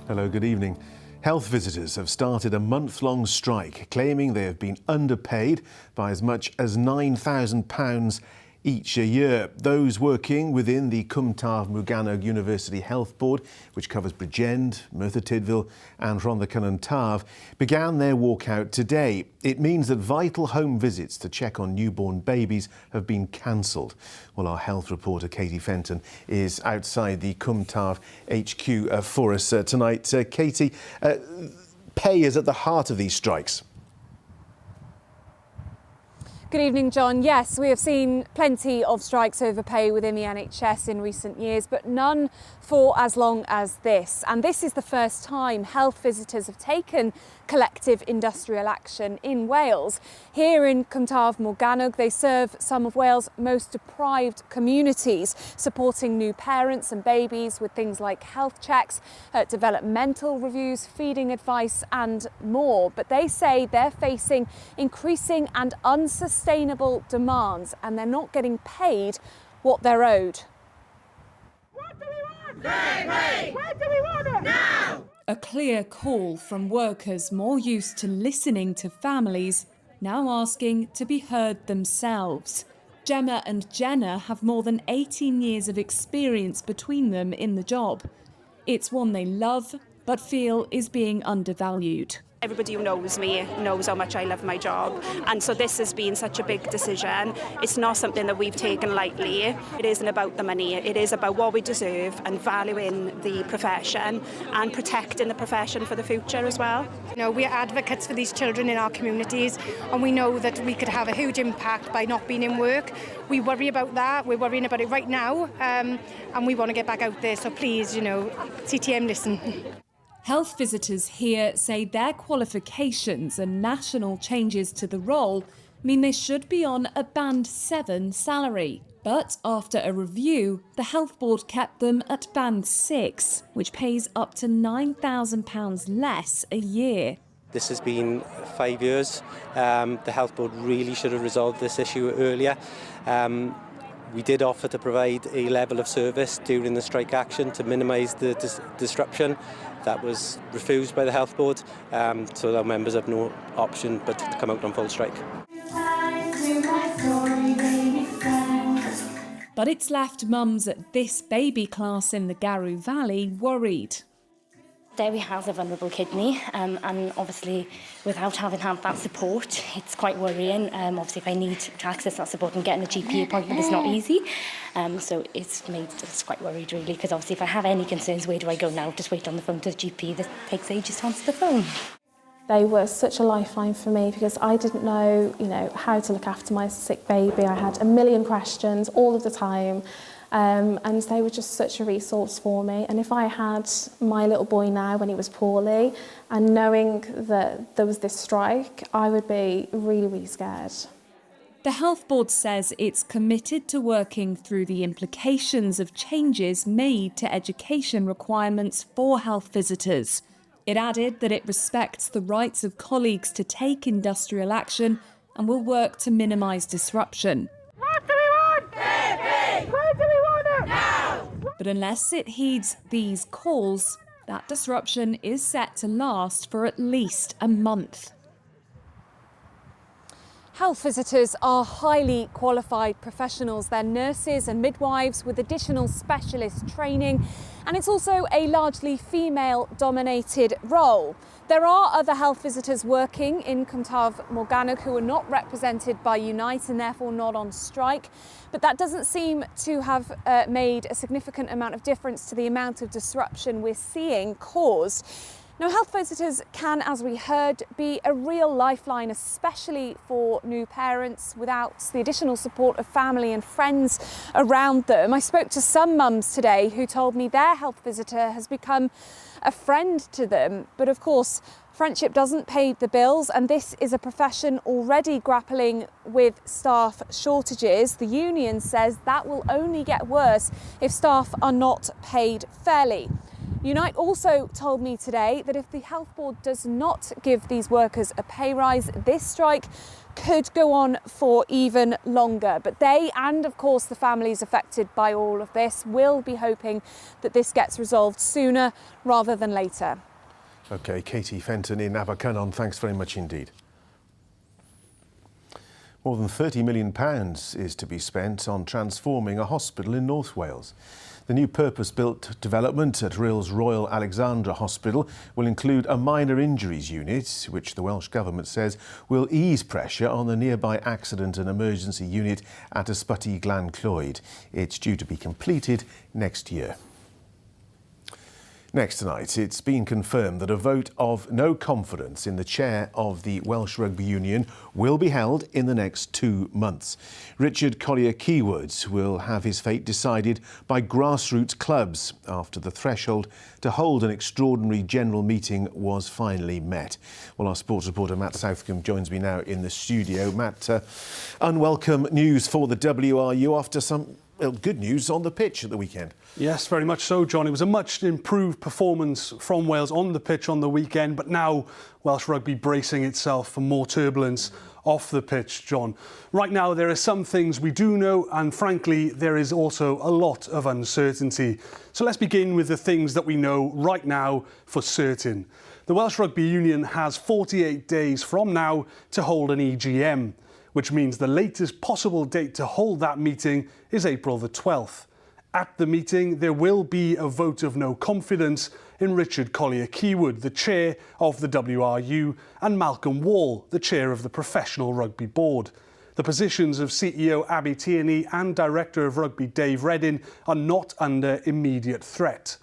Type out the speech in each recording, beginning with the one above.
Hello, good evening. Health visitors have started a month-long strike, claiming they have been underpaid by as much as £9,000 each a year. Those working within the Cwm Taf Morgannwg University Health Board, which covers Bridgend, Merthyr Tydfil and Rhondda Cynon Taf, began their walkout today. It means that vital home visits to check on newborn babies have been cancelled. Well, our health reporter Katie Fenton is outside the Cwm Taf HQ for us tonight. Katie, pay is at the heart of these strikes. Good evening, John. Yes, we have seen plenty of strikes over pay within the NHS in recent years, but none for as long as this. And this is the first time health visitors have taken collective industrial action in Wales. Here in Cwm Taf Morgannwg, they serve some of Wales' most deprived communities, supporting new parents and babies with things like health checks, developmental reviews, feeding advice and more. But they say they're facing increasing and unsustainable demands, and they're not getting paid what they're owed. What do we want? Pay! Where do we want it? Now! A clear call from workers more used to listening to families, now asking to be heard themselves. Gemma and Jenna have more than 18 years of experience between them in the job. It's one they love, but feel is being undervalued. Everybody who knows me knows how much I love my job, and so this has been such a big decision. It's not something that we've taken lightly. It isn't about the money, it is about what we deserve and valuing the profession and protecting the profession for the future as well. You know, we are advocates for these children in our communities, and we know that we could have a huge impact by not being in work. We worry about that, we're worrying about it right now, and we want to get back out there, so please, you know, CTM, listen. Health visitors here say their qualifications and national changes to the role mean they should be on a Band 7 salary. But after a review, the Health Board kept them at Band 6, which pays up to £9,000 less a year. This has been 5 years. The Health Board really should have resolved this issue earlier. We did offer to provide a level of service during the strike action to minimise the disruption. That was refused by the Health Board, so our members have no option but to come out on full strike. But it's left mums at this baby class in the Garw Valley worried. Dewi has a vulnerable kidney, and obviously without having had that support, it's quite worrying. Obviously if I need to access that support and getting a GP appointment is not easy. So it's made us quite worried really, because obviously if I have any concerns, where do I go now? Just wait on the phone to the GP that takes ages to answer the phone. They were such a lifeline for me because I didn't know, how to look after my sick baby. I had a million questions all of the time. And they were just such a resource for me. And if I had my little boy now when he was poorly, and knowing that there was this strike, I would be really, really scared. The Health Board says it's committed to working through the implications of changes made to education requirements for health visitors. It added that it respects the rights of colleagues to take industrial action and will work to minimise disruption. What do we want? Pay! Where do we want it? Now! But unless it heeds these calls, that disruption is set to last for at least a month. Health visitors are highly qualified professionals. They're nurses and midwives with additional specialist training, and it's also a largely female-dominated role. There are other health visitors working in Cwm Taf Morgannwg who are not represented by Unite and therefore not on strike, but that doesn't seem to have made a significant amount of difference to the amount of disruption we're seeing caused. Now, health visitors can, as we heard, be a real lifeline, especially for new parents without the additional support of family and friends around them. I spoke to some mums today who told me their health visitor has become a friend to them. But of course, friendship doesn't pay the bills, and this is a profession already grappling with staff shortages. The union says that will only get worse if staff are not paid fairly. Unite also told me today that if the Health Board does not give these workers a pay rise, this strike could go on for even longer. But they, and of course the families affected by all of this, will be hoping that this gets resolved sooner rather than later. OK, Katie Fenton in Abercynon, thanks very much indeed. More than £30 million is to be spent on transforming a hospital in North Wales. The new purpose-built development at Rhyls Royal Alexandra Hospital will include a minor injuries unit, which the Welsh Government says will ease pressure on the nearby accident and emergency unit at Ysbyty Glan Clwyd. It's due to be completed next year. Next tonight, it's been confirmed that a vote of no confidence in the chair of the Welsh Rugby Union will be held in the next 2 months. Richard Collier-Keywood will have his fate decided by grassroots clubs after the threshold to hold an extraordinary general meeting was finally met. Well, our sports reporter Matt Southcombe joins me now in the studio. Matt, unwelcome news for the WRU after some good news on the pitch at the weekend. Yes, very much so, John. It was a much improved performance from Wales on the pitch on the weekend, but now Welsh Rugby bracing itself for more turbulence off the pitch, John. Right now, there are some things we do know, and frankly, there is also a lot of uncertainty. So let's begin with the things that we know right now for certain. The Welsh Rugby Union has 48 days from now to hold an EGM, which means the latest possible date to hold that meeting is April the 12th. At the meeting, there will be a vote of no confidence in Richard Collier-Keywood, the chair of the WRU, and Malcolm Wall, the chair of the Professional Rugby Board. The positions of CEO Abby Tierney and Director of Rugby Dave Reddin are not under immediate threat.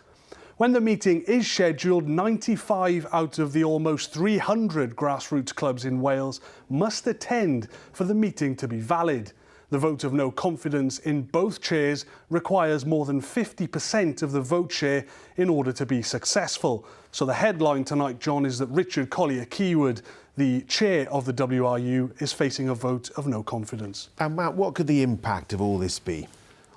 When the meeting is scheduled, 95 out of the almost 300 grassroots clubs in Wales must attend for the meeting to be valid. The vote of no confidence in both chairs requires more than 50% of the vote share in order to be successful. So the headline tonight, John, is that Richard Collier-Keywood, the chair of the WRU, is facing a vote of no confidence. And Matt, what could the impact of all this be?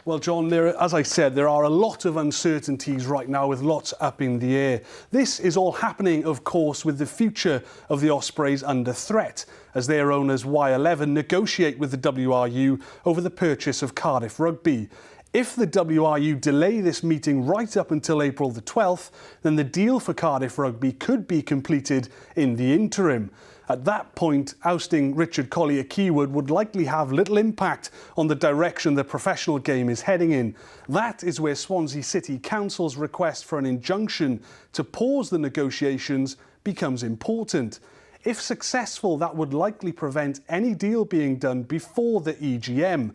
Well, John, as I said, there are a lot of uncertainties right now with lots up in the air. This is all happening, of course, with the future of the Ospreys under threat, as their owners Y11 negotiate with the WRU over the purchase of Cardiff Rugby. If the WRU delay this meeting right up until April the 12th, then the deal for Cardiff Rugby could be completed in the interim. At that point, ousting Richard Collier-Keywood would likely have little impact on the direction the professional game is heading in. That is where Swansea City Council's request for an injunction to pause the negotiations becomes important. If successful, that would likely prevent any deal being done before the EGM.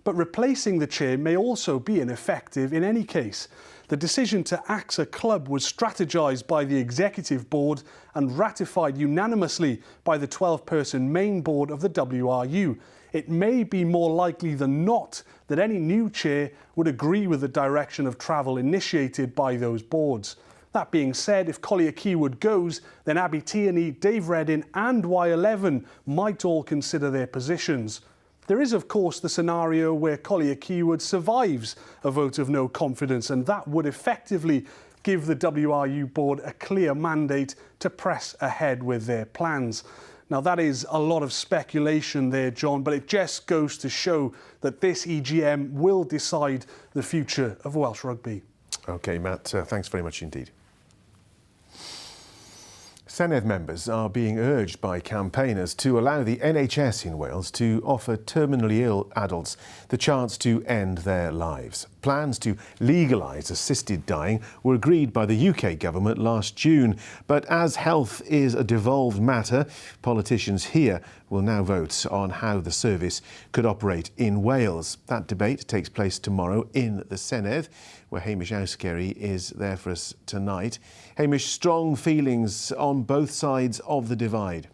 But replacing the chair may also be ineffective in any case. The decision to axe a club was strategised by the executive board and ratified unanimously by the 12-person main board of the WRU. It may be more likely than not that any new chair would agree with the direction of travel initiated by those boards. That being said, if Collier-Keywood goes, then Abby Tierney, Dave Reddin and Y11 might all consider their positions. There is, of course, the scenario where Collier-Keywood survives a vote of no confidence, and that would effectively give the WRU board a clear mandate to press ahead with their plans. Now, that is a lot of speculation there, John, but it just goes to show that this EGM will decide the future of Welsh rugby. OK, Matt, thanks very much indeed. Senedd members are being urged by campaigners to allow the NHS in Wales to offer terminally ill adults the chance to end their lives. Plans to legalise assisted dying were agreed by the UK government last June, but as health is a devolved matter, politicians here will now vote on how the service could operate in Wales. That debate takes place tomorrow in the Senedd, where Hamish Auskerry is there for us tonight. Hamish, strong feelings on both sides of the divide.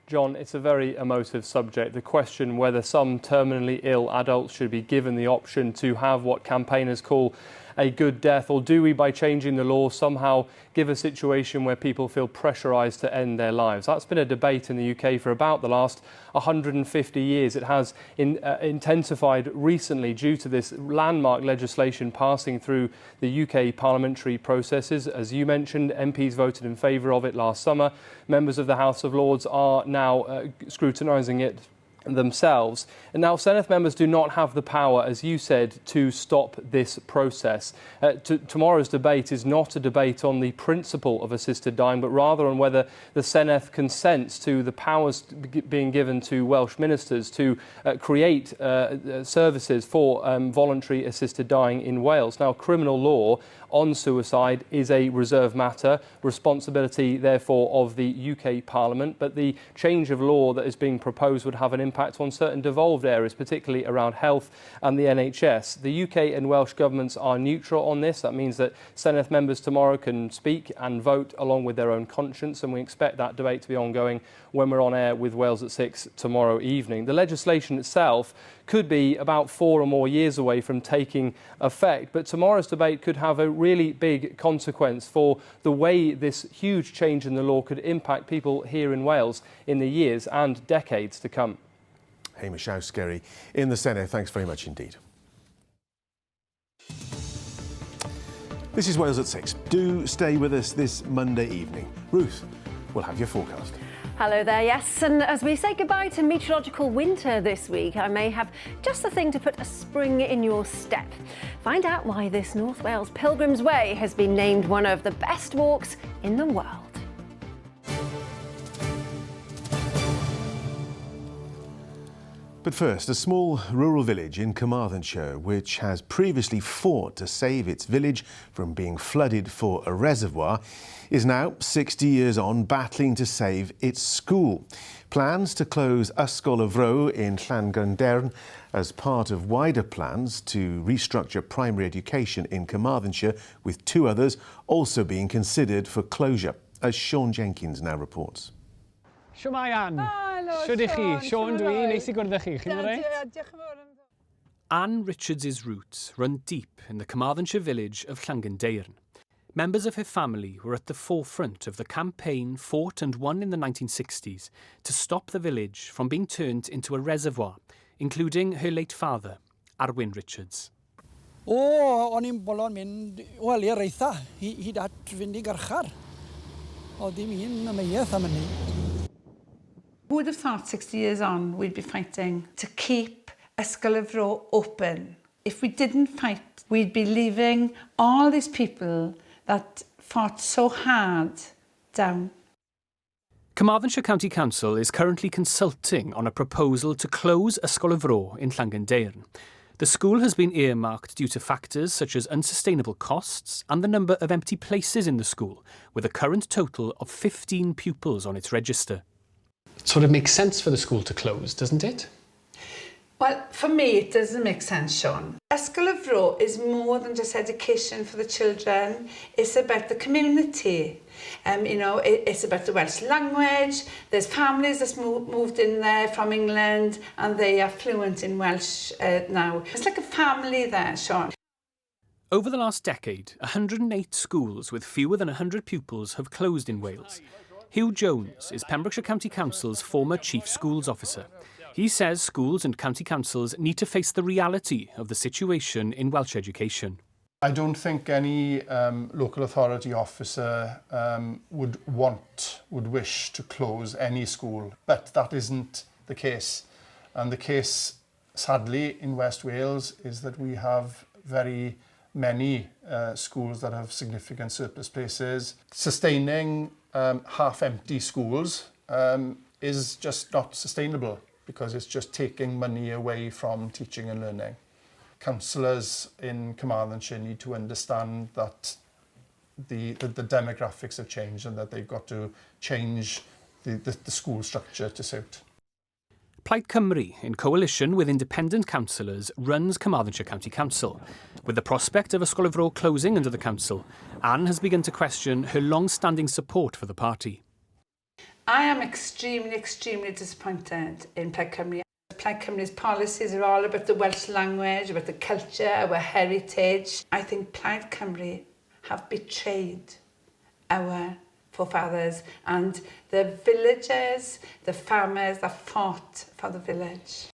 John, it's a very emotive subject. The question whether some terminally ill adults should be given the option to have what campaigners call a good death, or do we, by changing the law, somehow give a situation where people feel pressurised to end their lives? That's been a debate in the UK for about the last 150 years. It has intensified recently due to this landmark legislation passing through the UK parliamentary processes. As you mentioned, MPs voted in favour of it last summer. Members of the House of Lords are now scrutinising it themselves. And now Senedd members do not have the power, as you said, to stop this process. Tomorrow's debate is not a debate on the principle of assisted dying, but rather on whether the Senedd consents to the powers being given to Welsh ministers to create services for voluntary assisted dying in Wales. Now, criminal law on suicide is a reserved matter, responsibility therefore of the UK Parliament, but the change of law that is being proposed would have an impact on certain devolved areas, particularly around health and the NHS. The UK and Welsh governments are neutral on this. That means that Senedd members tomorrow can speak and vote along with their own conscience, and we expect that debate to be ongoing when we're on air with Wales at 6 tomorrow evening. The legislation itself could be about 4 or more years away from taking effect, but tomorrow's debate could have a really big consequence for the way this huge change in the law could impact people here in Wales in the years and decades to come. Hamish Houskerry in the Senedd, thanks very much indeed. This is Wales at 6. Do stay with us this Monday evening. Ruth will have your forecast. Hello there, yes, and as we say goodbye to meteorological winter this week, I may have just the thing to put a spring in your step. Find out why this North Wales Pilgrim's Way has been named one of the best walks in the world. But first, a small rural village in Carmarthenshire, which has previously fought to save its village from being flooded for a reservoir, is now 60 years on battling to save its school. Plans to close Ysgol y Fro in Llangyndern as part of wider plans to restructure primary education in Carmarthenshire, with 2 others also being considered for closure, as Sean Jenkins now reports. Shwmai Ann? Shwd I chi? Sean dwi, neis I gwrdd â chi. Chi'n alright? Anne Richards' roots run deep in the Carmarthenshire village of Llangyndern. Members of her family were at the forefront of the campaign fought and won in the 1960s to stop the village from being turned into a reservoir, including her late father, Arwyn Richards. O'n i'n bolon mynd, wel, i'r eitha, hyd at fynd I garchar. O, dim un ameiaeth am hynny. Who would have thought 60 years on we'd be fighting to keep Ysgol y Fro open? If we didn't fight, we'd be leaving all these people that fought so hard down. Carmarthenshire County Council is currently consulting on a proposal to close Ysgol y Fro in Llangyndern. The school has been earmarked due to factors such as unsustainable costs and the number of empty places in the school, with a current total of 15 pupils on its register. It sort of makes sense for the school to close, doesn't it? Well, for me, it doesn't make sense, Sean. Ysgol y Fro is more than just education for the children. It's about the community. You know, it's about the Welsh language. There's families that's moved in there from England and they are fluent in Welsh now. It's like a family there, Sean. Over the last decade, 108 schools with fewer than 100 pupils have closed in Wales. Hugh Jones is Pembrokeshire County Council's former Chief Schools Officer. He says schools and county councils need to face the reality of the situation in Welsh education. I don't think any local authority officer would wish to close any school, but that isn't the case. And the case, sadly, in West Wales is that we have very many schools that have significant surplus places. Sustaining half-empty schools is just not sustainable, because it's just taking money away from teaching and learning. Councillors in Carmarthenshire need to understand that the demographics have changed and that they've got to change the school structure to suit. Plaid Cymru, in coalition with independent councillors, runs Carmarthenshire County Council. With the prospect of Ysgol y Fro closing under the council, Anne has begun to question her long-standing support for the party. I am extremely, extremely disappointed in Plaid Cymru. Plaid Cymru's policies are all about the Welsh language, about the culture, our heritage. I think Plaid Cymru have betrayed our forefathers and the villagers, the farmers that fought for the village.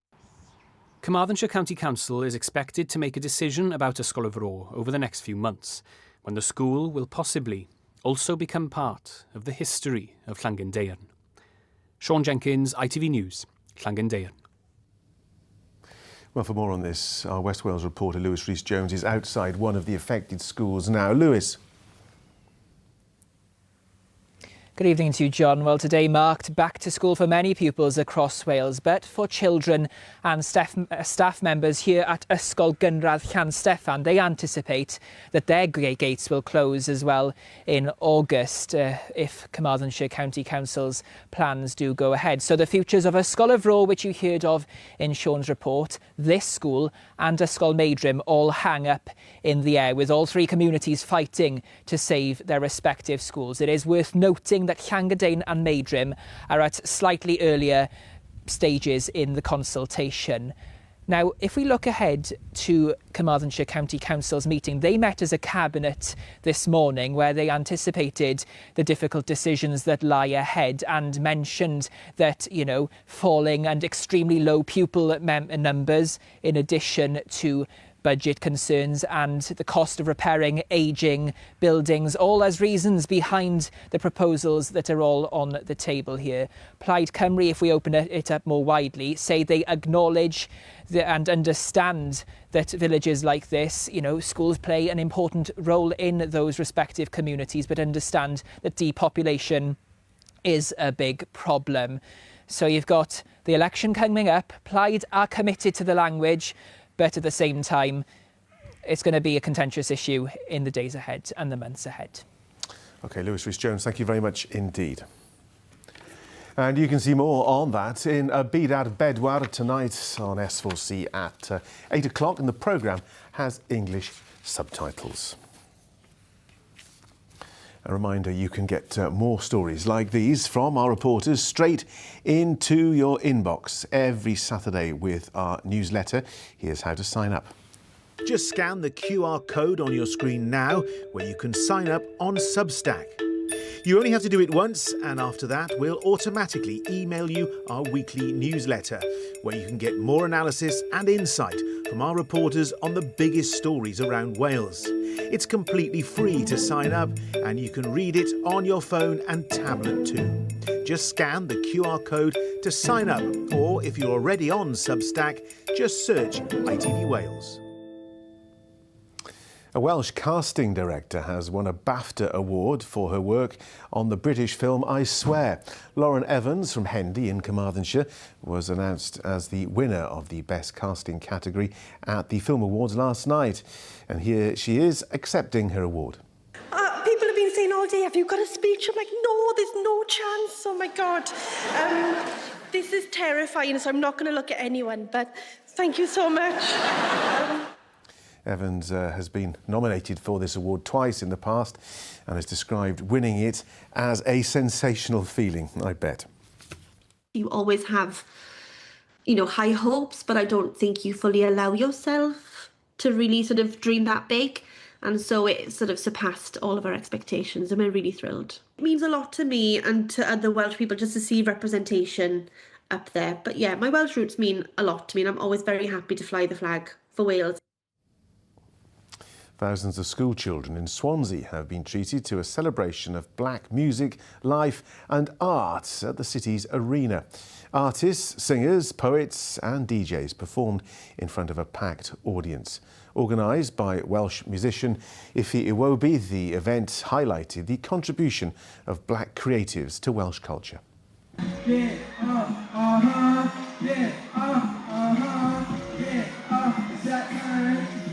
Carmarthenshire County Council is expected to make a decision about Ysgol y Fro over the next few months, when the school will possibly also become part of the history of Llangendeirn. Sean Jenkins, ITV News, Llangendeirn. Well, for more on this, our West Wales reporter Lewis Rhys-Jones is outside one of the affected schools now. Lewis. Good evening to you, John. Well, today marked back to school for many pupils across Wales, but for children and staff members here at Ysgol Gynradd Llansteffan, they anticipate that their gates will close as well in August if Carmarthenshire County Council's plans do go ahead. So the futures of Ysgol y Fro, which you heard of in Sean's report, this school and Ysgol Meidrim all hang up in the air, with all three communities fighting to save their respective schools. It is worth noting that Llangendeirn and Meidrim are at slightly earlier stages in the consultation. Now, if we look ahead to Carmarthenshire County Council's meeting, they met as a cabinet this morning where they anticipated the difficult decisions that lie ahead and mentioned that, falling and extremely low pupil numbers, in addition to budget concerns and the cost of repairing ageing buildings, all as reasons behind the proposals that are all on the table here. Plaid Cymru, if we open it up more widely, say they acknowledge and understand that villages like this, schools play an important role in those respective communities, but understand that depopulation is a big problem. So you've got the election coming up. Plaid are committed to the language, but at the same time, it's going to be a contentious issue in the days ahead and the months ahead. OK, Lewis Rhys-Jones, thank you very much indeed. And you can see more on that in Byd ar Bedwar tonight on S4C at 8 o'clock, and the programme has English subtitles. A reminder, you can get more stories like these from our reporters straight into your inbox every Saturday with our newsletter. Here's how to sign up. Just scan the QR code on your screen now, where you can sign up on Substack. You only have to do it once, and after that, we'll automatically email you our weekly newsletter, where you can get more analysis and insight from our reporters on the biggest stories around Wales. It's completely free to sign up, and you can read it on your phone and tablet too. Just scan the QR code to sign up, or if you're already on Substack, just search ITV Wales. A Welsh casting director has won a BAFTA award for her work on the British film I Swear. Lauren Evans from Hendy in Carmarthenshire was announced as the winner of the Best Casting category at the Film Awards last night. And here she is accepting her award. People have been saying all day, have you got a speech? I'm like, no, there's no chance. Oh my God. This is terrifying, so I'm not going to look at anyone, but thank you so much. Evans has been nominated for this award twice in the past and has described winning it as a sensational feeling, I bet. You always have, high hopes, but I don't think you fully allow yourself to really sort of dream that big. And so it sort of surpassed all of our expectations, and we're really thrilled. It means a lot to me and to other Welsh people just to see representation up there. But yeah, my Welsh roots mean a lot to me, and I'm always very happy to fly the flag for Wales. Thousands of school children in Swansea have been treated to a celebration of black music, life and art at the city's arena. Artists, singers, poets and DJs performed in front of a packed audience. Organised by Welsh musician Ife Iwobi, the event highlighted the contribution of black creatives to Welsh culture.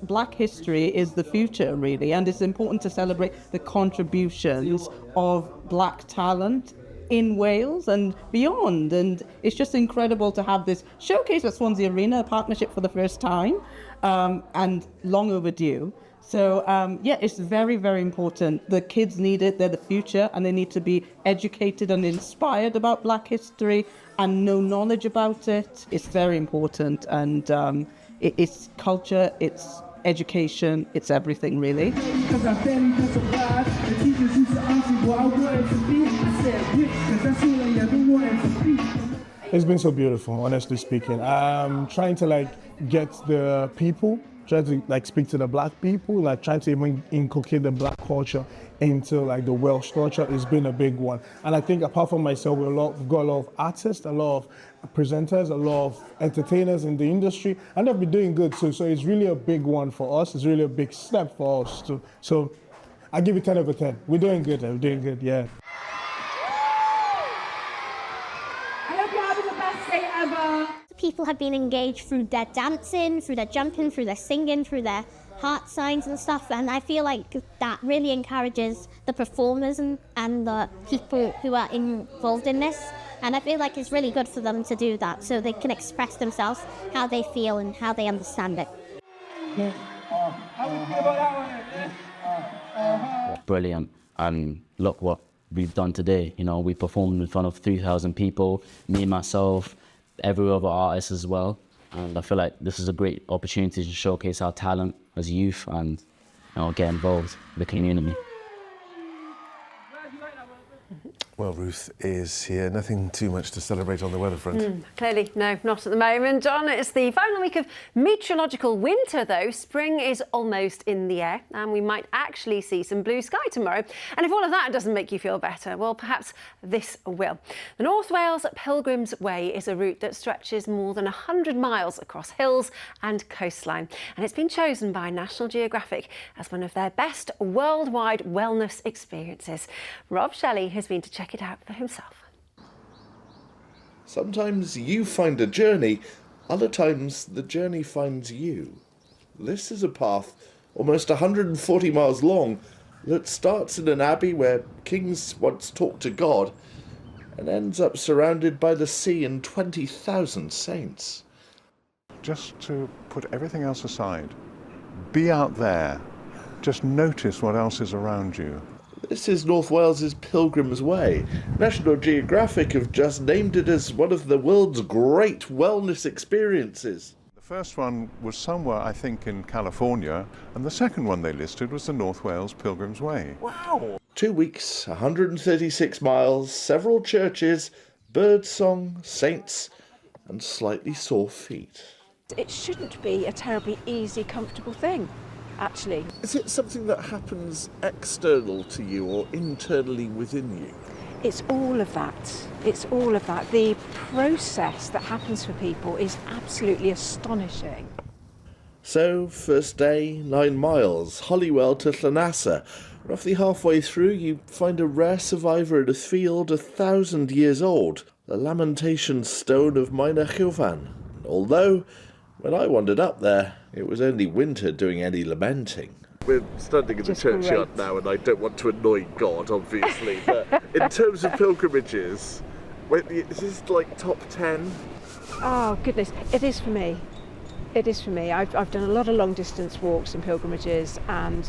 Black history is the future, really, and it's important to celebrate the contributions of black talent in Wales and beyond. And it's just incredible to have this showcase at Swansea Arena, a partnership for the first time, and long overdue. So, yeah, it's very, very important. The kids need it, they're the future, and they need to be educated and inspired about Black history and know knowledge about it. It's very important, and it's culture, it's education, it's everything, really. It's been so beautiful, honestly speaking. Trying to get the people, trying to speak to the Black people, trying to even inculcate the Black culture into the Welsh culture has been a big one. And I think apart from myself, we've got a lot of artists, a lot of presenters, a lot of entertainers in the industry, and they've been doing good too. So it's really a big one for us. It's really a big step for us too. So I give it 10 over 10. We're doing good, yeah. People have been engaged through their dancing, through their jumping, through their singing, through their heart signs and stuff, and I feel like that really encourages the performers and the people who are involved in this, and I feel like it's really good for them to do that so they can express themselves, how they feel and how they understand it. Brilliant, and look what we've done today. We performed in front of 3,000 people, me, myself, every other artist as well, and I feel like this is a great opportunity to showcase our talent as youth and get involved with the community. Well, Ruth is here. Nothing too much to celebrate on the weather front. Clearly, no, not at the moment, John. It's the final week of meteorological winter, though. Spring is almost in the air, and we might actually see some blue sky tomorrow. And if all of that doesn't make you feel better, well, perhaps this will. The North Wales Pilgrim's Way is a route that stretches more than 100 miles across hills and coastline, and it's been chosen by National Geographic as one of their best worldwide wellness experiences. Rob Shelley has been to check it out for himself. Sometimes you find a journey, other times the journey finds you. This is a path almost 140 miles long that starts in an abbey where kings once talked to God and ends up surrounded by the sea and 20,000 saints. Just to put everything else aside, be out there, just notice what else is around you. This is North Wales's Pilgrim's Way. National Geographic have just named it as one of the world's great wellness experiences. The first one was somewhere, I think, in California, and the second one they listed was the North Wales Pilgrim's Way. Wow! 2 weeks, 136 miles, several churches, birdsong, saints, and slightly sore feet. It shouldn't be a terribly easy, comfortable thing. Actually. Is it something that happens external to you or internally within you? It's all of that. It's all of that. The process that happens for people is absolutely astonishing. So, first day, 9 miles, Holywell to Llanasa. Roughly halfway through, you find a rare survivor in a field 1,000 years old, the lamentation stone of Mynach Ylfan. Although, when I wandered up there, it was only winter doing any lamenting. We're standing in the churchyard now, and I don't want to annoy God, obviously, but in terms of pilgrimages, is this top 10? Oh, goodness, it is for me. It is for me. I've done a lot of long distance walks and pilgrimages, and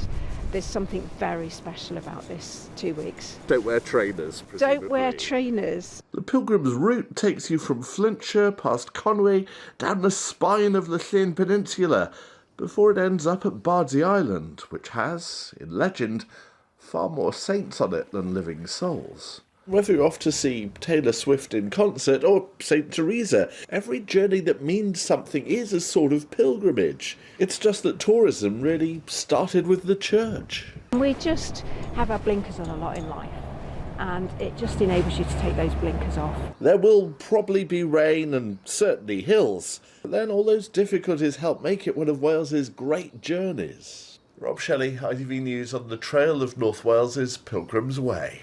there's something very special about this 2 weeks. Don't wear trainers, presumably. Don't wear trainers. The pilgrim's route takes you from Flintshire past Conway down the spine of the Llyn Peninsula before it ends up at Bardsey Island, which has, in legend, far more saints on it than living souls. Whether you're off to see Taylor Swift in concert or St. Teresa, every journey that means something is a sort of pilgrimage. It's just that tourism really started with the church. We just have our blinkers on a lot in life, and it just enables you to take those blinkers off. There will probably be rain and certainly hills, but then all those difficulties help make it one of Wales's great journeys. Rob Shelley, ITV News on the trail of North Wales's Pilgrim's Way.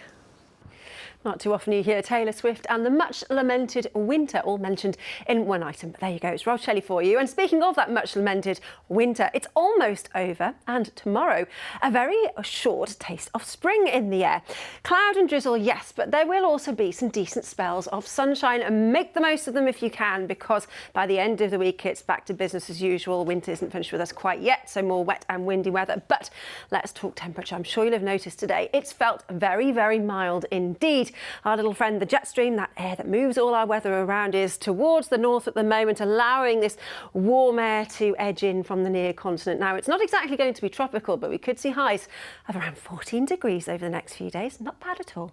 Not too often you hear Taylor Swift and the much-lamented winter all mentioned in one item. But there you go, it's Rob Shelley for you. And speaking of that much-lamented winter, it's almost over. And tomorrow, a very short taste of spring in the air. Cloud and drizzle, yes, but there will also be some decent spells of sunshine, and make the most of them if you can, because by the end of the week, it's back to business as usual. Winter isn't finished with us quite yet, so more wet and windy weather. But let's talk temperature. I'm sure you'll have noticed today, it's felt very, very mild indeed. Our little friend, the jet stream, that air that moves all our weather around, is towards the north at the moment, allowing this warm air to edge in from the near continent. Now, it's not exactly going to be tropical, but we could see highs of around 14 degrees over the next few days. Not bad at all.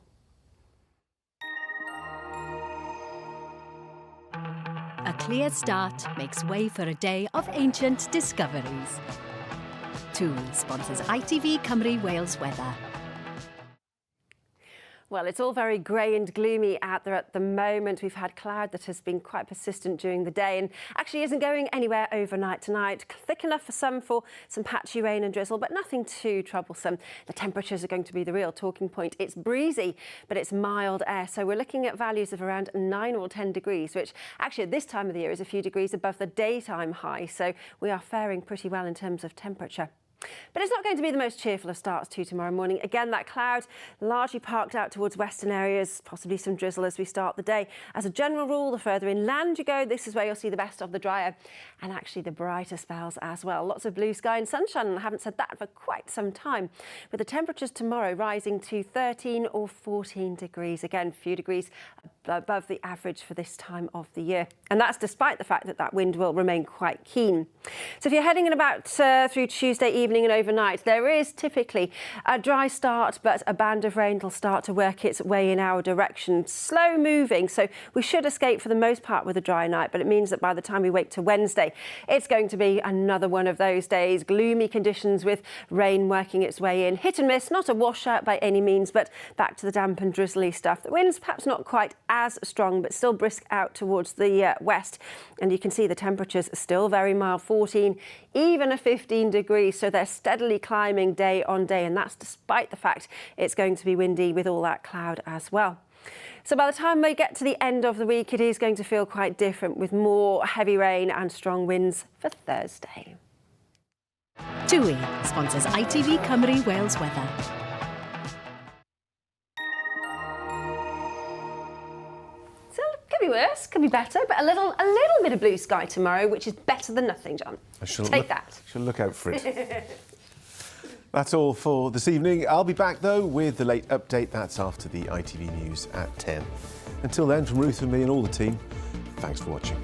A clear start makes way for a day of ancient discoveries. TUI sponsors ITV Cymru Wales weather. Well, it's all very grey and gloomy out there at the moment. We've had cloud that has been quite persistent during the day and actually isn't going anywhere overnight tonight. Thick enough for some patchy rain and drizzle, but nothing too troublesome. The temperatures are going to be the real talking point. It's breezy, but it's mild air. So we're looking at values of around 9 or 10 degrees, which actually at this time of the year is a few degrees above the daytime high. So we are faring pretty well in terms of temperature. But it's not going to be the most cheerful of starts to tomorrow morning. Again, that cloud largely parked out towards western areas, possibly some drizzle as we start the day. As a general rule, the further inland you go, this is where you'll see the best of the drier and actually the brighter spells as well. Lots of blue sky and sunshine, and I haven't said that for quite some time. With the temperatures tomorrow rising to 13 or 14 degrees. Again, a few degrees above the average for this time of the year. And that's despite the fact that that wind will remain quite keen. So if you're heading in about through Tuesday evening and overnight, there is typically a dry start, but a band of rain will start to work its way in our direction. Slow moving, so we should escape for the most part with a dry night, but it means that by the time we wake to Wednesday, it's going to be another one of those days. Gloomy conditions with rain working its way in. Hit and miss, not a washout by any means, but back to the damp and drizzly stuff. The wind's perhaps not quite as strong, but still brisk out towards the west. And you can see the temperatures are still very mild, 14, even a 15 degrees. So they're steadily climbing day on day. And that's despite the fact it's going to be windy with all that cloud as well. So by the time we get to the end of the week, it is going to feel quite different with more heavy rain and strong winds for Thursday. TUI sponsors ITV Cymru Wales weather. Could be worse, could be better, but a little bit of blue sky tomorrow, which is better than nothing, John. Take that. Shall look out for it. That's all for this evening. I'll be back though with the late update. That's after the ITV news at 10. Until then, from Ruth and me and all the team, thanks for watching.